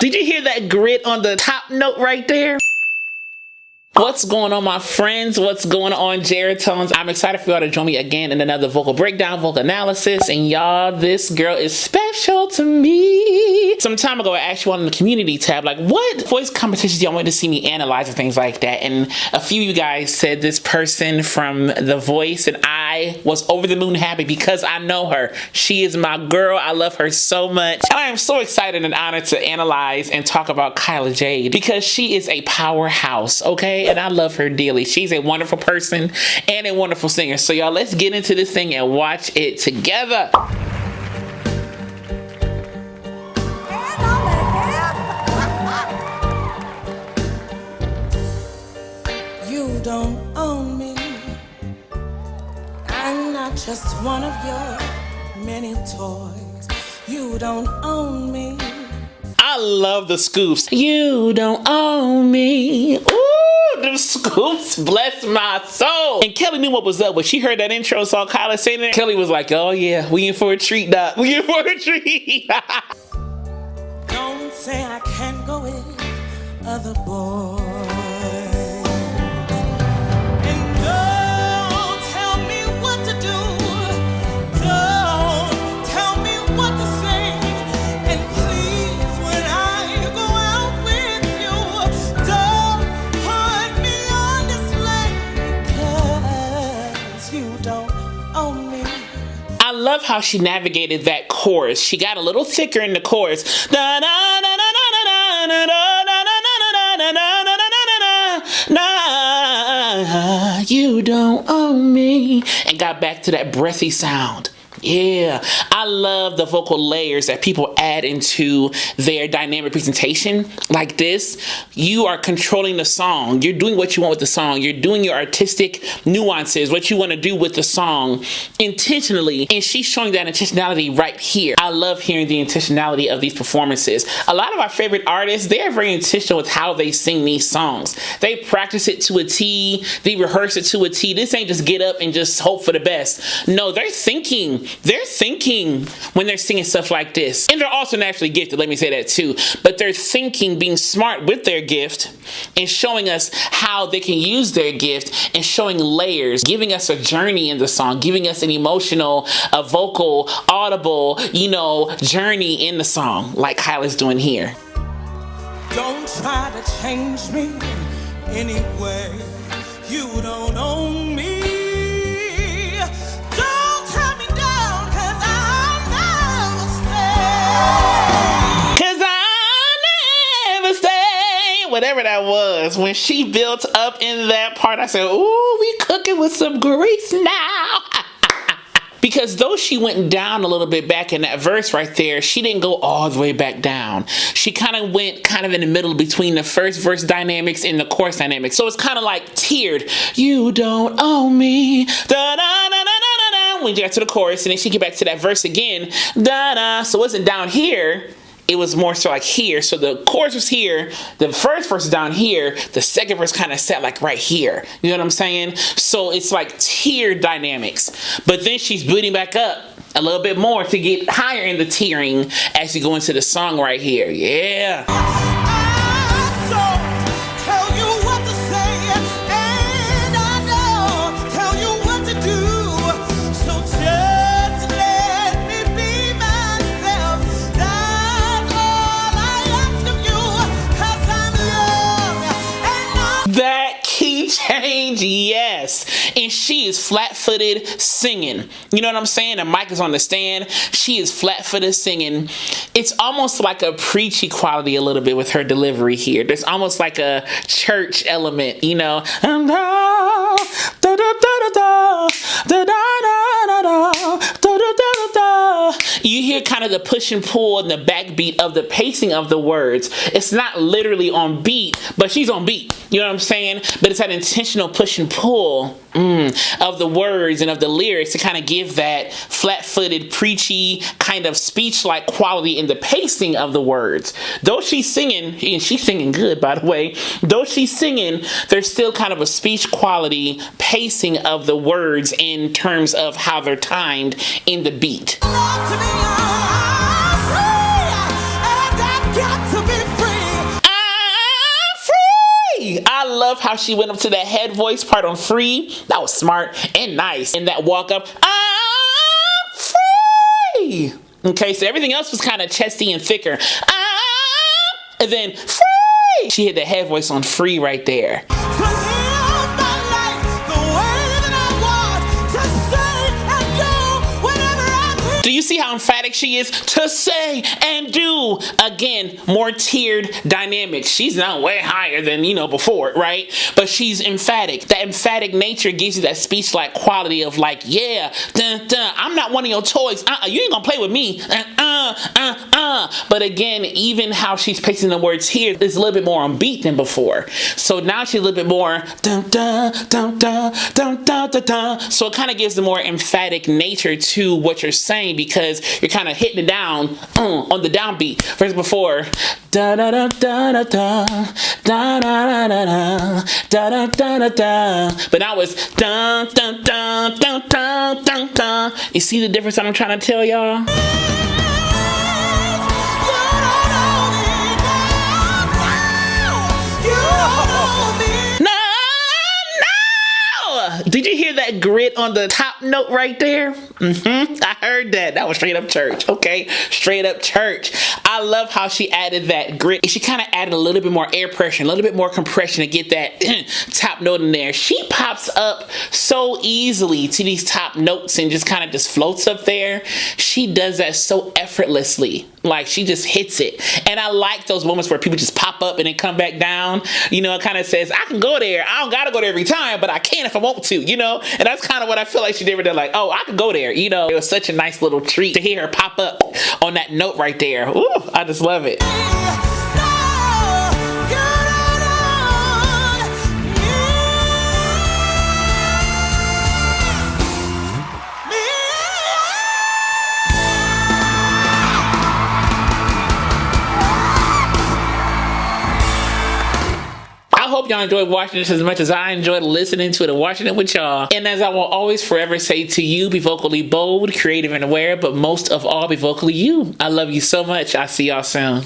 Did you hear that grit on the top note right there? What's going on, my friends? What's going on, Jaratones? I'm excited for y'all to join me again in another vocal breakdown, vocal analysis. And y'all, this girl is special to me. Some time ago, I asked you on the community tab, like, what voice competitions y'all want to see me analyze and things like that. And a few of you guys said this person from The Voice, and I was over the moon happy because I know her. She is my girl. I love her so much. And I am so excited and honored to analyze and talk about KYLA Jade because she is a powerhouse, okay? And I love her dearly. She's a wonderful person and a wonderful singer. So y'all, let's get into this thing and watch it together. You don't own me. I'm not just one of your many toys. You don't own me. I love the scoops. You don't own me. Ooh, them scoops bless my soul. And Kelly knew what was up. When she heard that intro, saw KYLA saying it, Kelly was like, oh yeah, we in for a treat, doc. We in for a treat. Don't say I can't go with other boys. And don't tell me what to do. Don't tell me what to say. And please, when I go out with you, don't put me on display, 'cause you don't own me. I love how she navigated that chorus. She got a little thicker in the chorus. Da, da, da, da, da, da, da, da, da, da, da, da, da, da, you don't own me. And got back to that breathy sound. Yeah, I love the vocal layers that people add into their dynamic presentation like this. You are controlling the song. You're doing what you want with the song. You're doing your artistic nuances, what you want to do with the song intentionally. And she's showing that intentionality right here. I love hearing the intentionality of these performances. A lot of our favorite artists, they are very intentional with how they sing these songs. They practice it to a T. They rehearse it to a T. This ain't just get up and just hope for the best. No, they're thinking. They're thinking when they're singing stuff like this. And they're also naturally gifted, let me say that too. But they're thinking, being smart with their gift and showing us how they can use their gift and showing layers, giving us a journey in the song, giving us an emotional, a vocal, audible, journey in the song like KYLA's doing here. Don't try to change me anyway. You don't own me. Whatever that was, when she built up in that part, I said, ooh, we cooking with some grease now. Because though she went down a little bit back in that verse right there, she didn't go all the way back down. She kind of went in the middle between the first verse dynamics and the chorus dynamics. So it's kind of like tiered. You don't own me. Da, da, da, da, da, da. When you got to the chorus, and then she get back to that verse again. Da, da. So it wasn't down here. It was more so like here. So the chorus was here, the first verse is down here, the second verse kind of sat like right here. You know what I'm saying? So it's like tiered dynamics. But then she's building back up a little bit more to get higher in the tiering as you go into the song right here. Yeah. Yes, and she is flat-footed singing. You know what I'm saying? The mic is on the stand. She is flat-footed singing. It's almost like a preachy quality a little bit with her delivery here. There's almost like a church element, you know. You hear kind of the push and pull and the backbeat of the pacing of the words. It's not literally on beat, but she's on beat. You know what I'm saying? But it's that intentional push and pull of the words and of the lyrics to kind of give that flat-footed, preachy, kind of speech-like quality in the pacing of the words. Though she's singing, and she's singing good, by the way, though she's singing, there's still kind of a speech quality pacing of the words in terms of how they're timed in the beat. Got to be love how she went up to that head voice part on Free. That was smart and nice. And that walk up, I'm free. Okay, so everything else was kind of chesty and thicker. And then free. She hit the head voice on Free right there. Do you see how emphatic she is? To say and do. Again, more tiered dynamics. She's not way higher than, before, right? But she's emphatic. That emphatic nature gives you that speech-like quality of like, yeah, dun, dun, I'm not one of your toys. You ain't gonna play with me. But again, even how she's pacing the words here is a little bit more on beat than before. So now she's a little bit more dun, dun, dun, dun, dun, dun, dun, dun. So it kind of gives the more emphatic nature to what you're saying, because you're kind of hitting it down on the downbeat. Versus before, da da da da da da da da da da da da da da. But now it's dun dun dun dun dun dun dun. You see the difference I'm trying to tell y'all? Did you hear that grit on the top note right there? I heard that. That was straight up church. Okay, straight up church. I love how she added that grit. She kind of added a little bit more air pressure, a little bit more compression to get that top note in there. She pops up so easily to these top notes and just kind of just floats up there. She does that so effortlessly. Like, she just hits it. And I like those moments where people just pop up and then come back down. It kind of says, I can go there. I don't got to go there every time, but I can if I want to, And that's kind of what I feel like she did with that. Like, oh, I could go there, It was such a nice little treat to hear her pop up on that note right there. Ooh, I just love it. I hope y'all enjoyed watching this as much as I enjoyed listening to it and watching it with y'all. And as I will always forever say to you, be vocally bold, creative, and aware, but most of all, be vocally you. I love you so much. I'll see y'all soon.